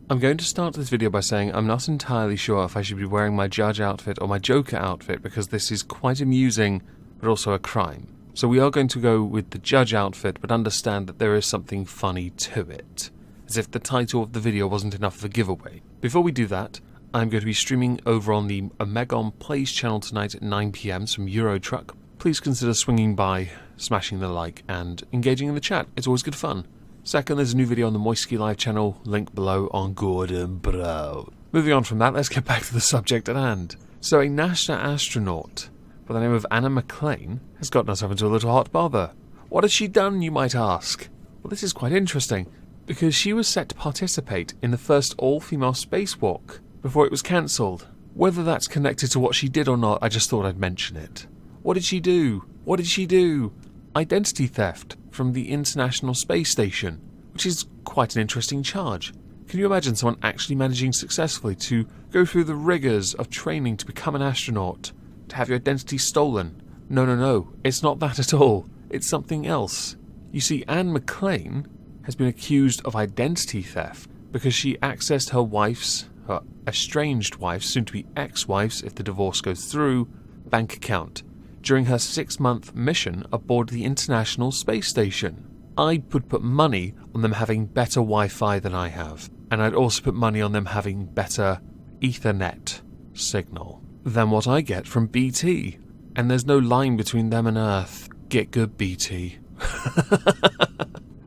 I'm going to start this video by saying I'm not entirely sure if I should be wearing my judge outfit or my Joker outfit because this is quite amusing but also a crime. So we are going to go with the judge outfit but understand that there is something funny to it. As if the title of the video wasn't enough of a giveaway. Before we do that, I'm going to be streaming over on the Omegon Plays channel tonight at 9 PM from Eurotruck. Please consider swinging by, smashing the like and engaging in the chat. It's always good fun. Second, there's a new video on the Moisky Live channel, link below on Gordon Bro. Moving on from that, let's get back to the subject at hand. So a NASA astronaut by the name of Anna McClain has gotten herself into a little hot bother. What has she done, you might ask? Well, this is quite interesting, because she was set to participate in the first all-female spacewalk before it was cancelled. Whether that's connected to what she did or not, I just thought I'd mention it. What did she do? What did she do? Identity theft from the International Space Station, which is quite an interesting charge. Can you imagine someone actually managing successfully to go through the rigours of training to become an astronaut, to have your identity stolen? No, it's not that at all. It's something else. You see, Anne McClain has been accused of identity theft because she accessed her estranged wife's, soon-to-be ex-wife's if the divorce goes through, bank account during her 6-month mission aboard the International Space Station. I would put money on them having better Wi-Fi than I have, and I'd also put money on them having better Ethernet signal than what I get from BT. And there's no line between them and Earth. Get good, BT.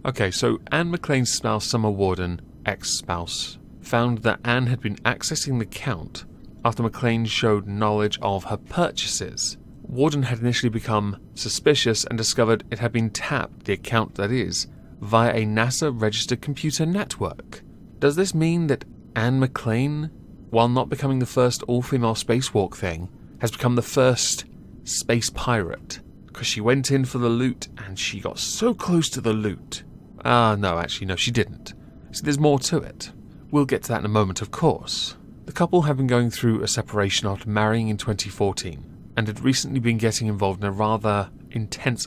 Okay, so Anne McClain's spouse, Summer Warden, ex-spouse, found that Anne had been accessing the account after McClain showed knowledge of her purchases. Warden had initially become suspicious and discovered it had been tapped, the account that is, via a NASA-registered computer network. Does this mean that Anne McClain, while not becoming the first all-female spacewalk thing, has become the first space pirate? Because she went in for the loot and she got so close to the loot. No, she didn't. See, there's more to it. We'll get to that in a moment, of course. The couple have been going through a separation after marrying in 2014. And had recently been getting involved in a rather intense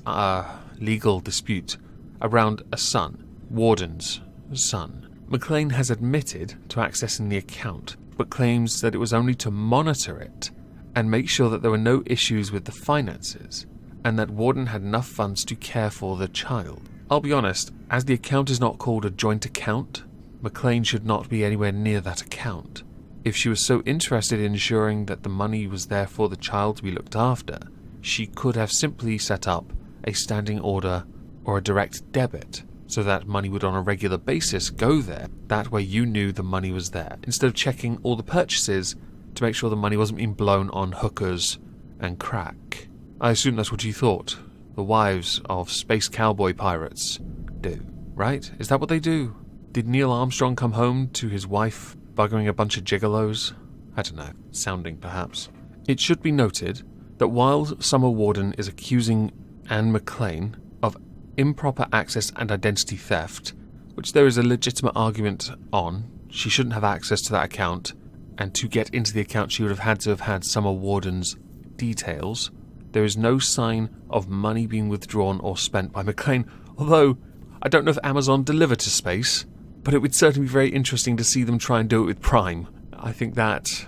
legal dispute around a son, Warden's son. McClain has admitted to accessing the account, but claims that it was only to monitor it and make sure that there were no issues with the finances, and that Warden had enough funds to care for the child. I'll be honest, as the account is not called a joint account, McClain should not be anywhere near that account. If she was so interested in ensuring that the money was there for the child to be looked after, she could have simply set up a standing order or a direct debit so that money would on a regular basis go there. That way you knew the money was there, instead of checking all the purchases to make sure the money wasn't being blown on hookers and crack. I assume that's what you thought the wives of space cowboy pirates do, right? Is that what they do? Did Neil Armstrong come home to his wife buggering a bunch of gigolos? I don't know, sounding perhaps. It should be noted that while Summer Warden is accusing Anne McClain of improper access and identity theft, which there is a legitimate argument on, she shouldn't have access to that account, and to get into the account she would have had Summer Warden's details, there is no sign of money being withdrawn or spent by McClain, although I don't know if Amazon delivered to space, but it would certainly be very interesting to see them try and do it with Prime. I think that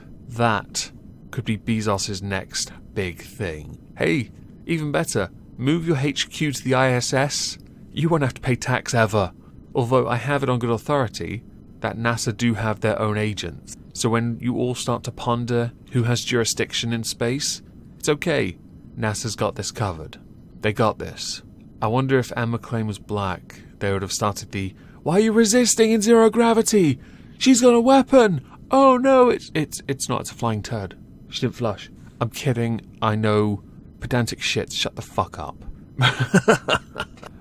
could be Bezos's next big thing. Hey, even better, move your HQ to the ISS. You won't have to pay tax ever. Although I have it on good authority that NASA do have their own agents. So when you all start to ponder who has jurisdiction in space, it's okay. NASA's got this covered. They got this. I wonder if Anne McClain was black, they would have started the "Why are you resisting in zero gravity? She's got a weapon! Oh no, it's not, it's a flying turd. She didn't flush." I'm kidding, I know. Pedantic shit, shut the fuck up.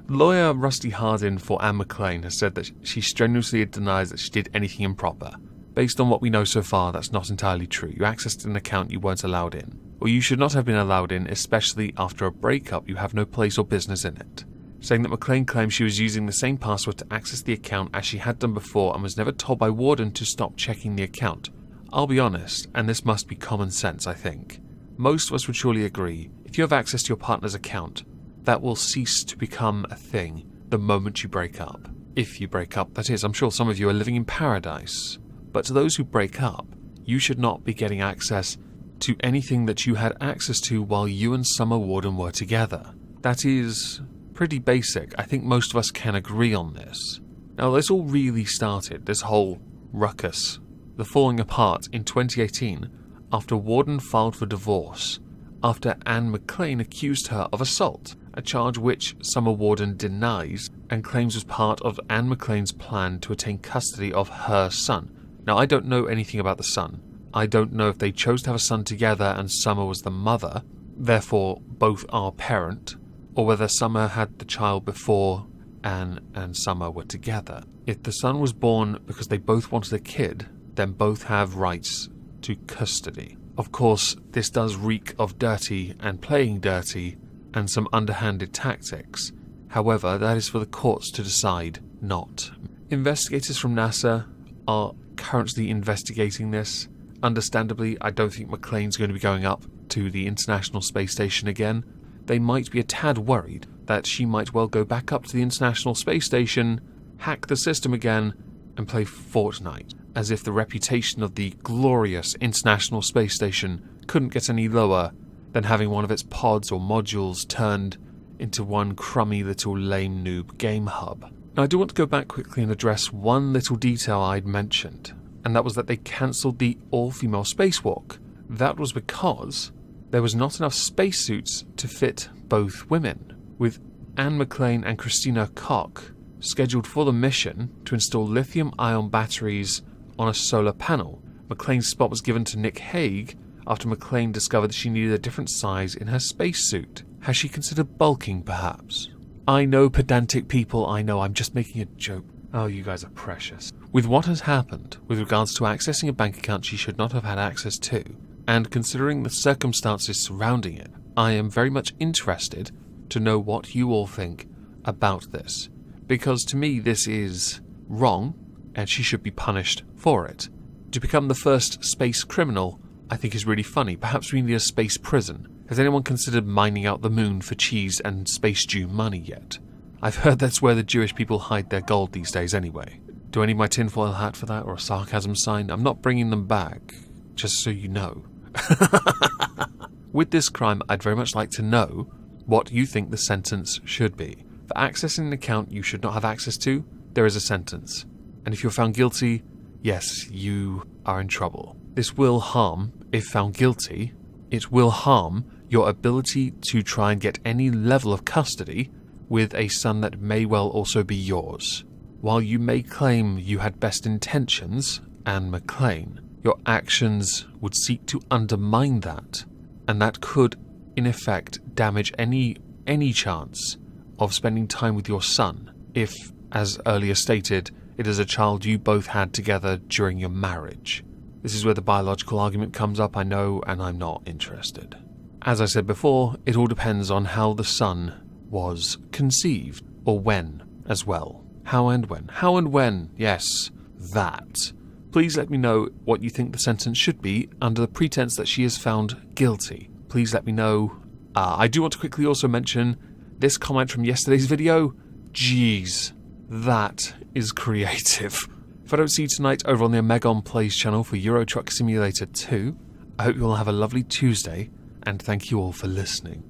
Lawyer Rusty Hardin for Anne McClain has said that she strenuously denies that she did anything improper. Based on what we know so far, that's not entirely true. You accessed an account you weren't allowed in. Or you should not have been allowed in, especially after a breakup. You have no place or business in it. Saying that McClain claims she was using the same password to access the account as she had done before and was never told by Warden to stop checking the account. I'll be honest, and this must be common sense, I think. Most of us would surely agree, if you have access to your partner's account, that will cease to become a thing the moment you break up. If you break up, that is. I'm sure some of you are living in paradise. But to those who break up, you should not be getting access to anything that you had access to while you and Summer Warden were together. That is pretty basic. I think most of us can agree on this. Now, this all really started, this whole ruckus, the falling apart in 2018 after Warden filed for divorce after Anne McClain accused her of assault, a charge which Summer Warden denies and claims was part of Anne McClain's plan to attain custody of her son. Now, I don't know anything about the son. I don't know if they chose to have a son together and Summer was the mother, therefore both are parent, or whether Summer had the child before Anne and Summer were together. If the son was born because they both wanted a kid, then both have rights to custody. Of course, this does reek of dirty and playing dirty and some underhanded tactics. However, that is for the courts to decide, not. Investigators from NASA are currently investigating this. Understandably, I don't think McClain's going to be going up to the International Space Station again. They might be a tad worried that she might well go back up to the International Space Station, hack the system again, and play Fortnite, as if the reputation of the glorious International Space Station couldn't get any lower than having one of its pods or modules turned into one crummy little lame noob game hub. Now, I do want to go back quickly and address one little detail I'd mentioned, and that was that they cancelled the all-female spacewalk. That was because there was not enough spacesuits to fit both women, with Anne McClain and Christina Koch scheduled for the mission to install lithium-ion batteries on a solar panel. McClain's spot was given to Nick Hague after McClain discovered that she needed a different size in her spacesuit. Has she considered bulking, perhaps? I know, pedantic people, I know, I'm just making a joke. Oh, you guys are precious. With what has happened with regards to accessing a bank account she should not have had access to, and considering the circumstances surrounding it, I am very much interested to know what you all think about this. Because to me this is wrong, and she should be punished for it. To become the first space criminal, I think is really funny. Perhaps we need a space prison. Has anyone considered mining out the moon for cheese and space Jew money yet? I've heard that's where the Jewish people hide their gold these days anyway. Do I need my tinfoil hat for that, or a sarcasm sign? I'm not bringing them back, just so you know. With this crime, I'd very much like to know what you think the sentence should be. For accessing an account you should not have access to, there is a sentence. And if you're found guilty, yes, you are in trouble. This will harm, if found guilty, it will harm your ability to try and get any level of custody with a son that may well also be yours. While you may claim you had best intentions, Anne McClain, your actions would seek to undermine that, and that could, in effect, damage any chance of spending time with your son, if, as earlier stated, it is a child you both had together during your marriage. This is where the biological argument comes up, I know, and I'm not interested. As I said before, it all depends on how the son was conceived, or when as well. How and when. How and when, yes, that. Please let me know what you think the sentence should be under the pretense that she is found guilty. Please let me know. I do want to quickly also mention this comment from yesterday's video. Jeez, that is creative. If I don't see you tonight over on the Omegon Plays channel for Euro Truck Simulator 2, I hope you all have a lovely Tuesday, and thank you all for listening.